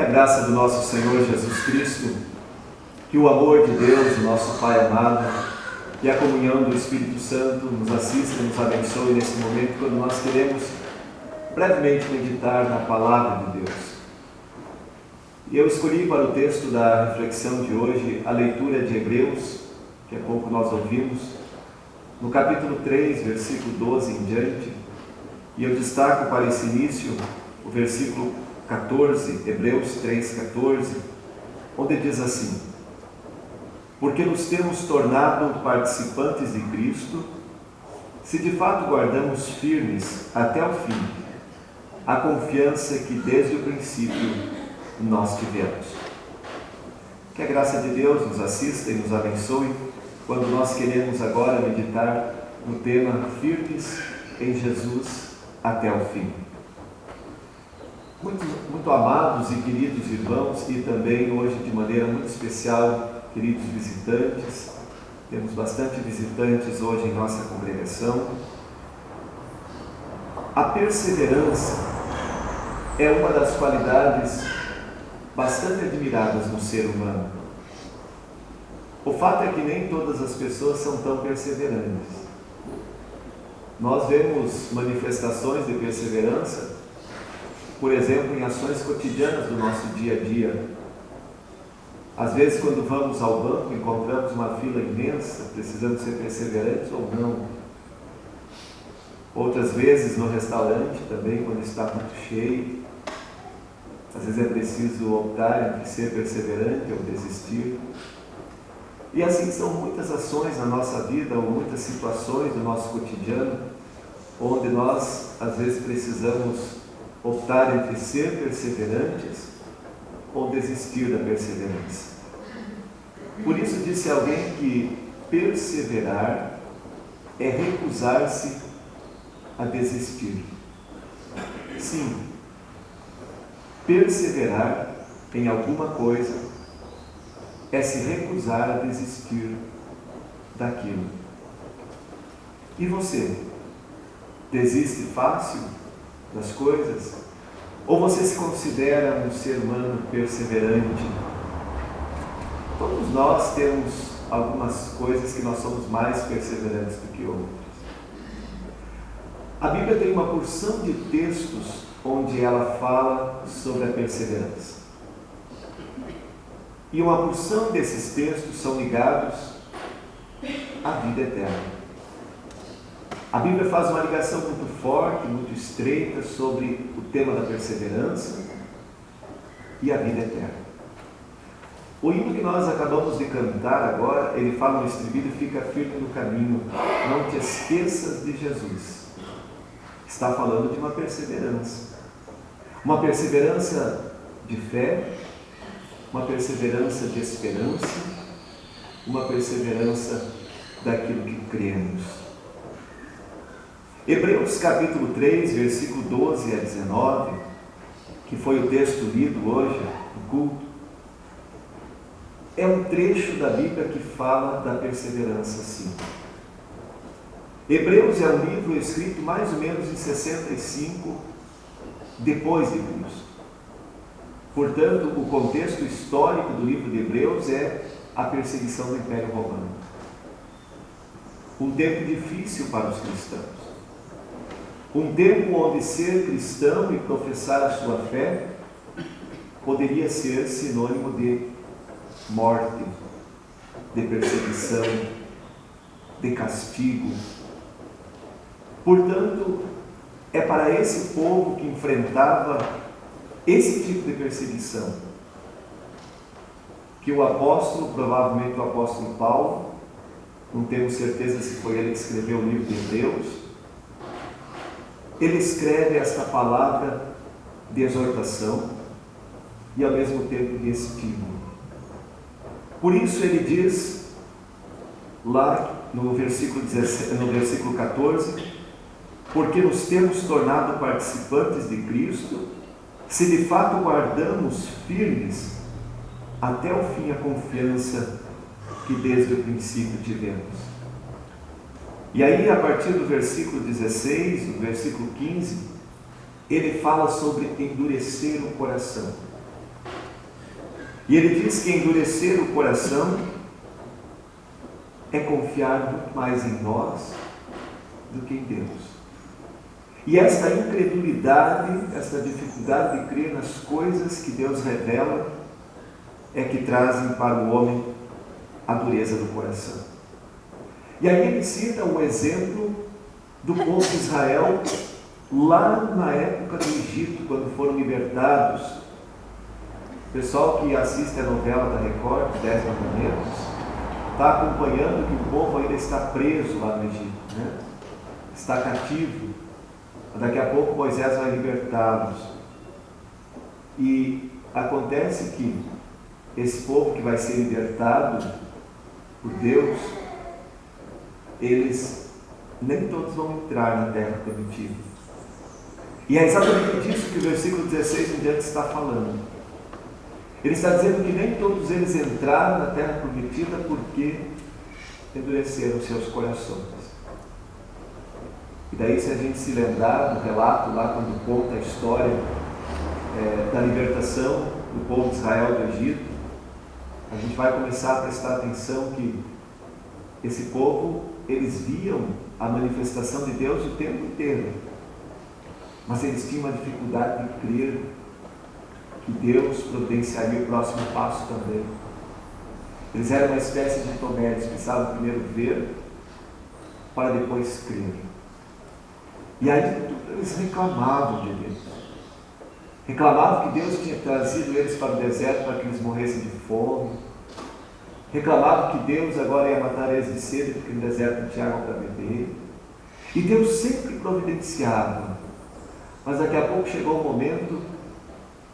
a graça do nosso Senhor Jesus Cristo, que o amor de Deus, nosso Pai amado, e a comunhão do Espírito Santo nos assista e nos abençoe nesse momento, quando nós queremos brevemente meditar na Palavra de Deus. E eu escolhi para o texto da reflexão de hoje a leitura de Hebreus, que há pouco nós ouvimos, no capítulo 3, versículo 12 em diante, e eu destaco para esse início o versículo 14, Hebreus 3, 14, onde diz assim: porque nos temos tornado participantes de Cristo, se de fato guardamos firmes até o fim a confiança que desde o princípio nós tivemos. Que a graça de Deus nos assista e nos abençoe quando nós queremos agora meditar no tema firmes em Jesus até o fim. Muito amados e queridos irmãos, e também hoje de maneira muito especial, queridos visitantes, temos bastante visitantes hoje em nossa congregação. A perseverança é uma das qualidades bastante admiradas no ser humano. O fato é que nem todas as pessoas são tão perseverantes. Nós vemos manifestações de perseverança, por exemplo, em ações cotidianas do nosso dia a dia. Às vezes, quando vamos ao banco, encontramos uma fila imensa, precisamos ser perseverantes ou não. Outras vezes, no restaurante também, quando está muito cheio, às vezes é preciso optar entre ser perseverante ou desistir. E assim são muitas ações na nossa vida, ou muitas situações do nosso cotidiano, onde nós, às vezes, precisamos optar entre ser perseverantes ou desistir da perseverança. Por isso disse alguém que perseverar é recusar-se a desistir. Sim, perseverar em alguma coisa é se recusar a desistir daquilo. E você? Desiste fácil das coisas? Ou você se considera um ser humano perseverante? Todos nós temos algumas coisas que nós somos mais perseverantes do que outras. A Bíblia tem uma porção de textos onde ela fala sobre a perseverança. E uma porção desses textos são ligados à vida eterna. A Bíblia faz uma ligação muito forte, muito estreita sobre o tema da perseverança e a vida eterna. O hino que nós acabamos de cantar agora, ele fala no estribilho: fica firme no caminho, não te esqueças de Jesus. Está falando de uma perseverança. Uma perseverança de fé, uma perseverança de esperança, uma perseverança daquilo que cremos. Hebreus capítulo 3, versículo 12 a 19, que foi o texto lido hoje no culto, é um trecho da Bíblia que fala da perseverança, sim. Hebreus é um livro escrito mais ou menos em 65 depois de Cristo. Portanto, o contexto histórico do livro de Hebreus é a perseguição do Império Romano. Um tempo difícil para os cristãos. Um tempo onde ser cristão e professar a sua fé poderia ser sinônimo de morte, de perseguição, de castigo. Portanto, é para esse povo que enfrentava esse tipo de perseguição que o apóstolo, provavelmente o apóstolo Paulo, não temos certeza se foi ele que escreveu o livro de Hebreus, ele escreve esta palavra de exortação e ao mesmo tempo de estímulo. Por isso ele diz lá no versículo 14: porque nos temos tornado participantes de Cristo, se de fato guardamos firmes até o fim a confiança que desde o princípio tivemos. E aí, a partir do versículo 16, do versículo 15, ele fala sobre endurecer o coração. E ele diz que endurecer o coração é confiar muito mais em nós do que em Deus. E esta incredulidade, esta dificuldade de crer nas coisas que Deus revela, é que trazem para o homem a dureza do coração. E aí ele cita o exemplo do povo de Israel, lá na época do Egito, quando foram libertados. O pessoal que assiste a novela da Record, 10 Mandamentos, está acompanhando que o povo ainda está preso lá no Egito, né? Está cativo. Daqui a pouco Moisés vai libertá-los. E acontece que esse povo que vai ser libertado por Deus, eles nem todos vão entrar na terra prometida. E é exatamente disso que o versículo 16 em diante está falando. Ele está dizendo que nem todos eles entraram na terra prometida porque endureceram seus corações. E daí, se a gente se lembrar do relato lá, quando conta a história da libertação do povo de Israel do Egito, a gente vai começar a prestar atenção que esse povo, eles viam a manifestação de Deus o tempo inteiro, mas eles tinham uma dificuldade de crer que Deus providenciaria o próximo passo também. Eles eram uma espécie de Tomé, eles precisavam primeiro ver para depois crer. E aí eles reclamavam de Deus. Reclamavam que Deus tinha trazido eles para o deserto para que eles morressem de fome. Reclamavam que Deus agora ia matar eles de sede porque no deserto não tinha água para beber. E Deus sempre providenciava. Mas daqui a pouco chegou o momento,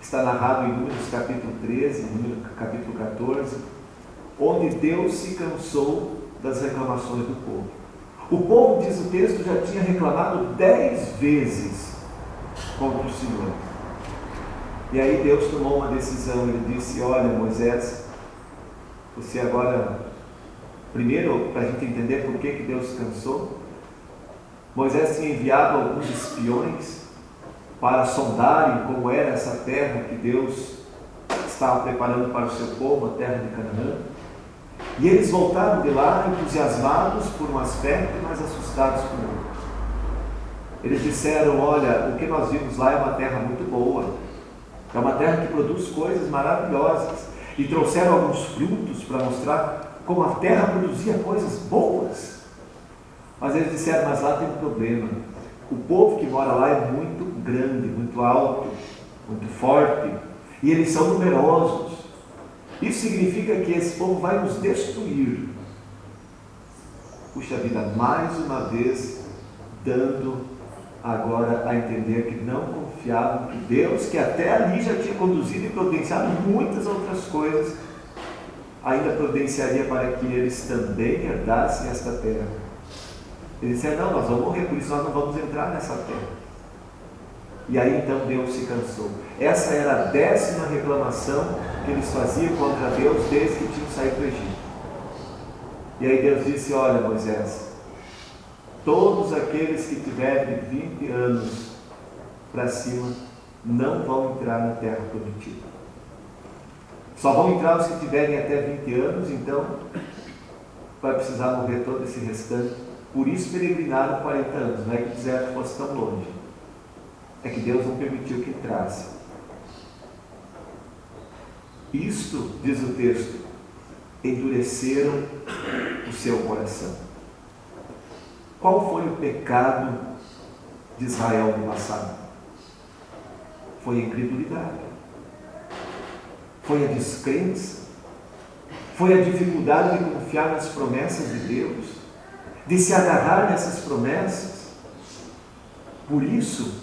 está narrado em Números capítulo 13, Números capítulo 14, onde Deus se cansou das reclamações do povo. O povo, diz o texto, já tinha reclamado 10 vezes contra o Senhor. E aí Deus tomou uma decisão. Ele disse: olha, Moisés, você agora, primeiro, para a gente entender por que Deus se cansou, Moisés tinha enviado alguns espiões para sondarem como era essa terra que Deus estava preparando para o seu povo, a terra de Canaã. E eles voltaram de lá entusiasmados por um aspecto, mas assustados por outro. Eles disseram: olha, o que nós vimos lá é uma terra muito boa, é uma terra que produz coisas maravilhosas. E trouxeram alguns frutos para mostrar como a terra produzia coisas boas. Mas eles disseram: mas lá tem um problema. O povo que mora lá é muito grande, muito alto, muito forte, e eles são numerosos. Isso significa que esse povo vai nos destruir. Puxa vida, mais uma vez dando agora a entender que não confiavam que Deus, que até ali já tinha conduzido e providenciado muitas outras coisas, ainda providenciaria para que eles também herdassem esta terra. Eles disseram: não, nós vamos morrer, por isso nós não vamos entrar nessa terra. E aí então Deus se cansou. Essa era a 10ª reclamação que eles faziam contra Deus desde que tinham saído do Egito. E aí Deus disse: olha, Moisés, todos aqueles que tiverem 20 anos para cima não vão entrar na terra prometida. Só vão entrar os que tiverem até 20 anos, então vai precisar morrer todo esse restante. Por isso peregrinaram 40 anos. Não é que o deserto fosse tão longe, é que Deus não permitiu que entrasse. Isto, diz o texto, endureceram o seu coração. Qual foi o pecado de Israel no passado? Foi a incredulidade, foi a descrença, foi a dificuldade de confiar nas promessas de Deus, de se agarrar nessas promessas. Por isso,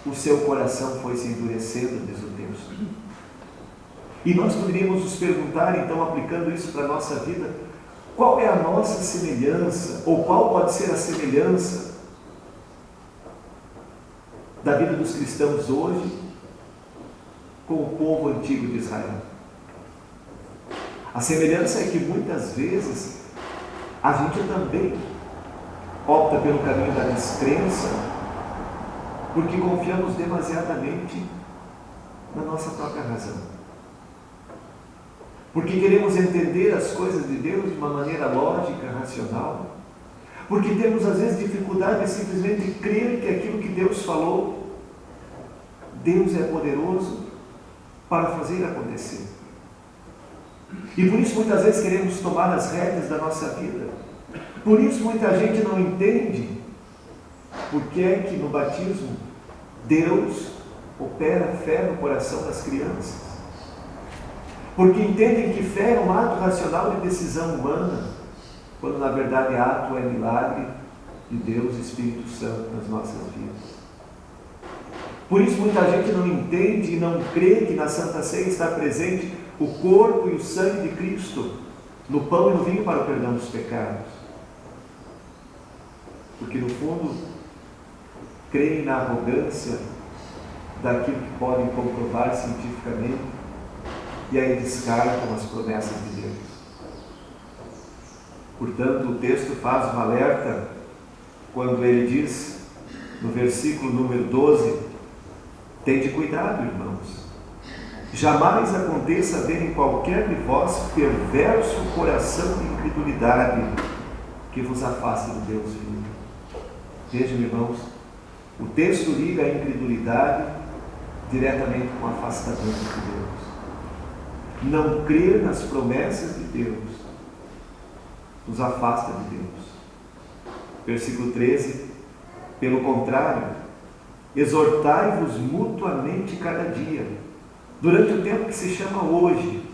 o seu coração foi se endurecendo, diz o texto. E nós poderíamos nos perguntar, então, aplicando isso para a nossa vida, qual é a nossa semelhança, ou qual pode ser a semelhança da vida dos cristãos hoje com o povo antigo de Israel? A semelhança é que muitas vezes a gente também opta pelo caminho da descrença, porque confiamos demasiadamente na nossa própria razão. porque queremos entender as coisas de Deus de uma maneira lógica, racional, porque temos às vezes dificuldade de simplesmente crer que aquilo que Deus falou, Deus é poderoso para fazer acontecer. E por isso muitas vezes queremos tomar as rédeas da nossa vida. Por isso muita gente não entende por que é que no batismo Deus opera fé no coração das crianças. Porque entendem que fé é um ato racional de decisão humana, quando na verdade ato é milagre de Deus, Espírito Santo, nas nossas vidas. Por isso muita gente não entende e não crê que na Santa Ceia está presente o corpo e o sangue de Cristo, no pão e no vinho para o perdão dos pecados. Porque no fundo, creem na arrogância daquilo que podem comprovar cientificamente e aí descartam as promessas de Deus. Portanto, o texto faz um alerta quando ele diz, no versículo número 12, tende cuidado, irmãos. Jamais aconteça haver em qualquer de vós perverso coração de incredulidade que vos afaste do Deus vivo. Vejam, irmãos, o texto liga a incredulidade diretamente com o afastamento de Deus. Não crer nas promessas de Deus nos afasta de Deus. Versículo 13, pelo contrário, exortai-vos mutuamente cada dia, durante o tempo que se chama hoje,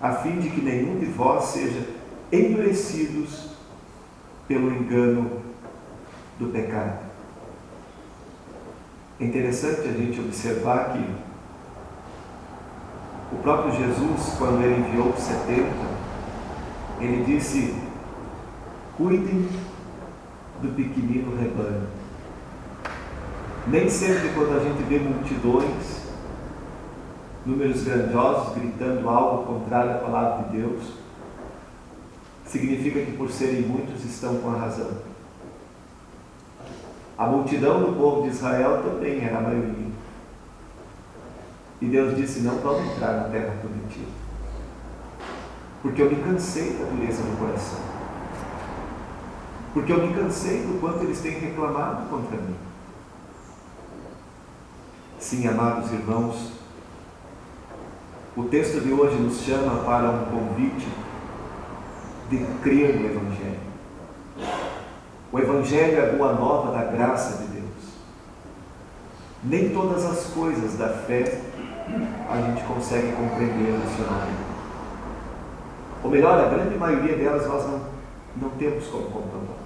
a fim de que nenhum de vós seja endurecidos pelo engano do pecado. É interessante a gente observar que o próprio Jesus, quando ele enviou os 70, ele disse: cuidem do pequenino rebanho. Nem sempre quando a gente vê multidões, números grandiosos, gritando algo contrário à palavra de Deus, significa que por serem muitos estão com a razão. A multidão do povo de Israel também era a maioria. E Deus disse: não vão entrar na terra prometida, porque eu me cansei da dureza do coração, porque eu me cansei do quanto eles têm reclamado contra mim. Sim, amados irmãos, o texto de hoje nos chama para um convite de crer no Evangelho. O Evangelho é a boa nova da graça de Deus. Nem todas as coisas da fé a gente consegue compreender racionalmente. Ou melhor, a grande maioria delas nós não temos como comprovar.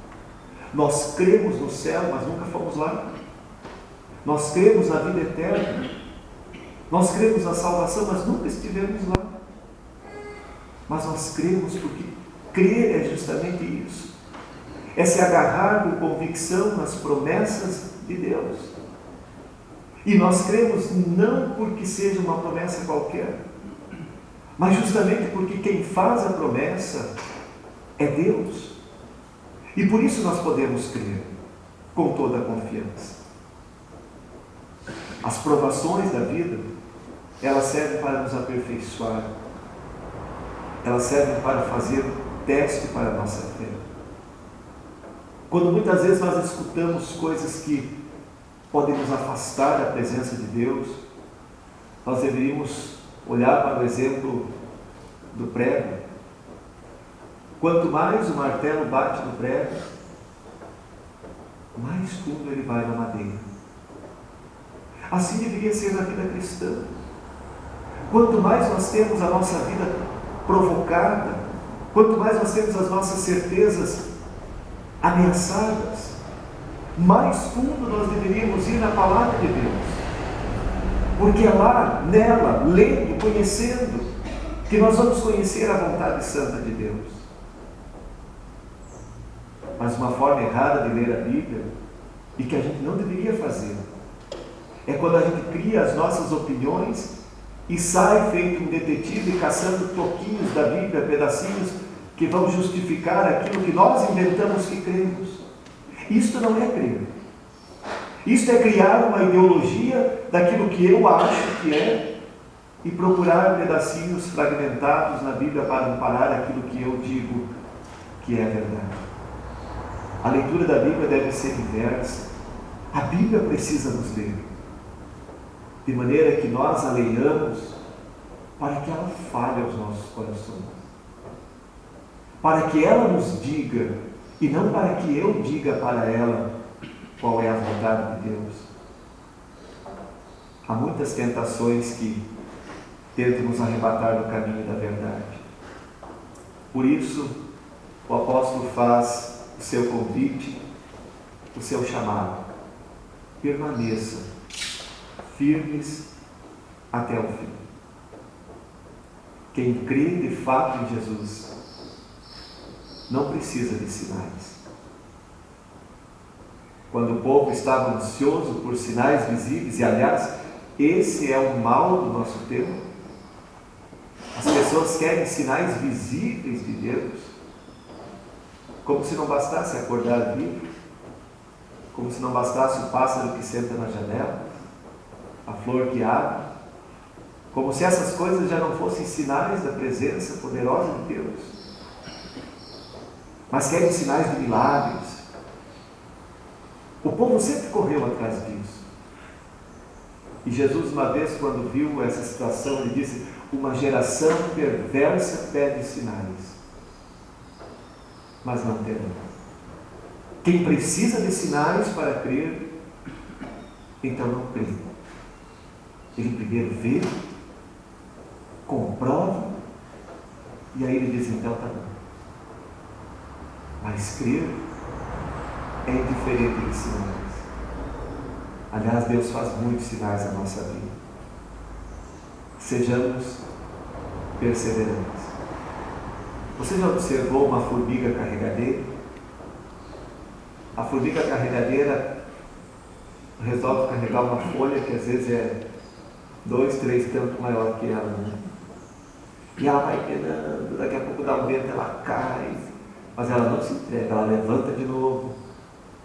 Nós cremos no céu, mas nunca fomos lá. Nós cremos na vida eterna. Nós cremos na salvação, mas nunca estivemos lá. Mas nós cremos porque crer é justamente isso. É se agarrar com convicção nas promessas de Deus. E nós cremos não porque seja uma promessa qualquer, mas justamente porque quem faz a promessa é Deus. E por isso nós podemos crer com toda a confiança. As provações da vida, elas servem para nos aperfeiçoar. Elas servem para fazer teste para a nossa fé. Quando muitas vezes nós escutamos coisas que podem nos afastar da presença de Deus, nós deveríamos olhar para o exemplo do prego. Quanto mais o martelo bate no prego, mais fundo ele vai na madeira. Assim deveria ser na vida cristã. Quanto mais nós temos a nossa vida provocada, quanto mais nós temos as nossas certezas ameaçadas, mais fundo nós deveríamos ir na palavra de Deus. Porque é lá, nela, lendo, conhecendo, que nós vamos conhecer a vontade santa de Deus. Mas uma forma errada de ler a Bíblia, e que a gente não deveria fazer, é quando a gente cria as nossas opiniões e sai feito um detetive caçando toquinhos da Bíblia, pedacinhos que vão justificar aquilo que nós inventamos que cremos. Isto não é crer. Isto é criar uma ideologia daquilo que eu acho que é, e procurar pedacinhos fragmentados na Bíblia para amparar aquilo que eu digo que é verdade. A leitura da Bíblia deve ser diversa. A Bíblia precisa nos ler, de maneira que nós a leiamos para que ela fale aos nossos corações, para que ela nos diga, e não para que eu diga para ela qual é a vontade de Deus. Há muitas tentações que tentam nos arrebatar do caminho da verdade. Por isso, o apóstolo faz o seu convite, o seu chamado. Permaneçam firmes até o fim. Quem crê de fato em Jesus não precisa de sinais. Quando o povo estava ansioso por sinais visíveis, e aliás, esse é o mal do nosso tempo, as pessoas querem sinais visíveis de Deus, como se não bastasse acordar vivo, como se não bastasse o pássaro que senta na janela, a flor que abre, como se essas coisas já não fossem sinais da presença poderosa de Deus. Mas querem sinais de milagres. O povo sempre correu atrás disso. E Jesus, uma vez, quando viu essa situação, ele disse: uma geração perversa pede sinais, mas não terá. Quem precisa de sinais para crer, então não crê. Ele primeiro vê, comprova, e aí ele diz: então está bom. Mas crer é indiferente de sinais. Aliás, Deus faz muitos sinais na nossa vida. Sejamos perseverantes. Você já observou uma formiga carregadeira? A formiga carregadeira resolve carregar uma folha que às vezes é 2, 3 tanto maior que ela, né? E ela vai penando, daqui a pouco dá um vento, ela cai, mas ela não se entrega, ela levanta de novo,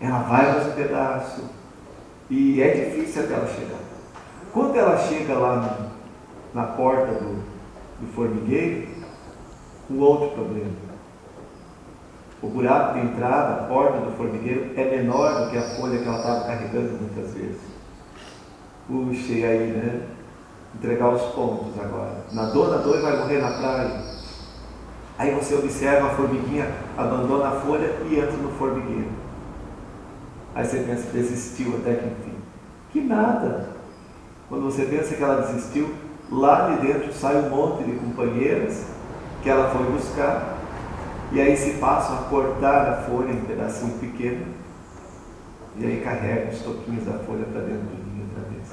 ela vai mais um pedaço, e é difícil até ela chegar. Quando ela chega lá na porta do formigueiro, um outro problema. O buraco de entrada, a porta do formigueiro, é menor do que a folha que ela estava carregando muitas vezes. Puxa, e aí, né? Entregar os pontos agora. Nadou e vai morrer na praia. Aí você observa a formiguinha, abandona a folha e entra no formigueiro. Aí você pensa que desistiu até que enfim. Que nada! Quando você pensa que ela desistiu, lá de dentro sai um monte de companheiras que ela foi buscar. E aí se passam a cortar a folha em pedacinho pequeno. E aí carregam os toquinhos da folha para dentro do ninho outra vez.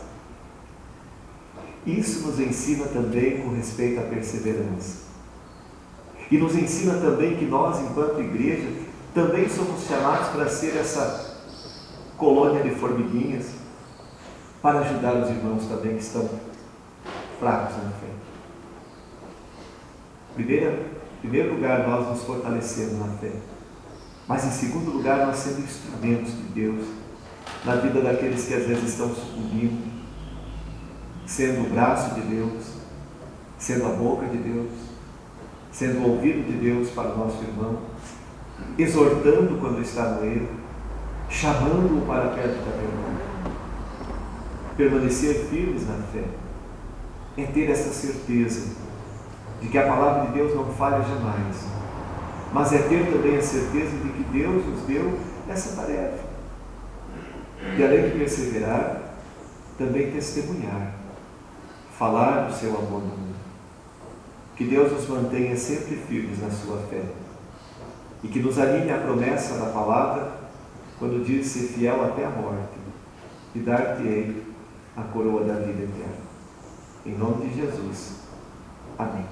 Isso nos ensina também com respeito à perseverança. E nos ensina também que nós, enquanto igreja, também somos chamados para ser essa colônia de formiguinhas, para ajudar os irmãos também que estão fracos na fé. Em primeiro lugar, nós nos fortalecemos na fé. Mas em segundo lugar, nós sendo instrumentos de Deus na vida daqueles que às vezes estão sucumbindo, sendo o braço de Deus, sendo a boca de Deus, sendo o ouvido de Deus para o nosso irmão, exortando quando está no erro, chamando-o para perto da verdade. Permanecer firmes na fé é ter essa certeza de que a palavra de Deus não falha jamais, mas é ter também a certeza de que Deus nos deu essa tarefa de, além de perseverar, também testemunhar, falar do seu amor no mundo. Que Deus nos mantenha sempre firmes na sua fé e que nos alinhe a promessa da palavra quando diz: ser fiel até a morte e dar-te-ei a coroa da vida eterna. Em nome de Jesus. Amém.